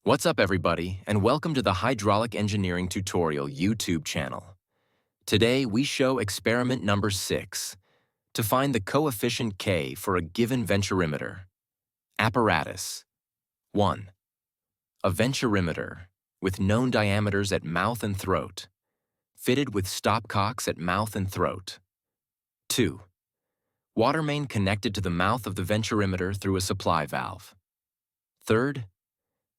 What's up, everybody, and welcome to the Hydraulic Engineering Tutorial YouTube channel. Today, we show experiment number 6 to find the coefficient K for a given venturimeter. Apparatus. 1. A venturimeter with known diameters at mouth and throat, fitted with stopcocks at mouth and throat. 2. Watermain connected to the mouth of the venturimeter through a supply valve. 3rd,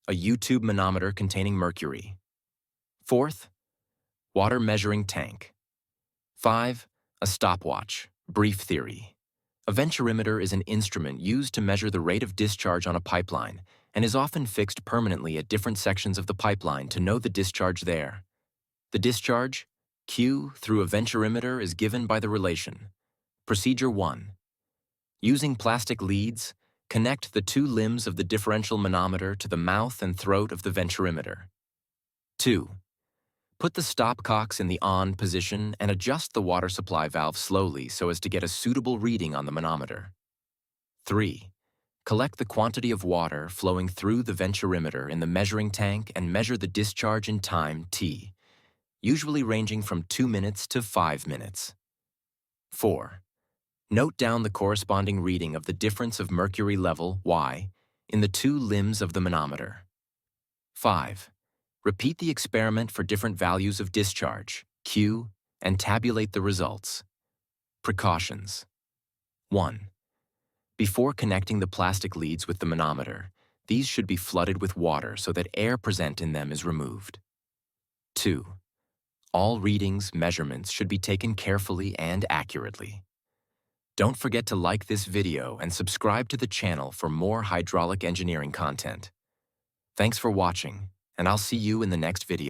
a U-tube manometer containing mercury. 4th, water measuring tank. 5. A stopwatch. Brief theory. A venturimeter is an instrument used to measure the rate of discharge on a pipeline and is often fixed permanently at different sections of the pipeline to know the discharge there. The discharge, Q, through a venturimeter is given by the relation. Procedure 1. Using plastic leads, connect the two limbs of the differential manometer to the mouth and throat of the venturimeter. 2. Put the stopcocks in the on position and adjust the water supply valve slowly so as to get a suitable reading on the manometer. 3. Collect the quantity of water flowing through the venturimeter in the measuring tank and measure the discharge in time t, usually ranging from 2 minutes to 5 minutes. 4. Note down the corresponding reading of the difference of mercury level, Y, in the two limbs of the manometer. 5. Repeat the experiment for different values of discharge, Q, and tabulate the results. Precautions. 1. Before connecting the plastic leads with the manometer, these should be flooded with water so that air present in them is removed. 2. All readings, measurements should be taken carefully and accurately. Don't forget to like this video and subscribe to the channel for more hydraulic engineering content. Thanks for watching, and I'll see you in the next video.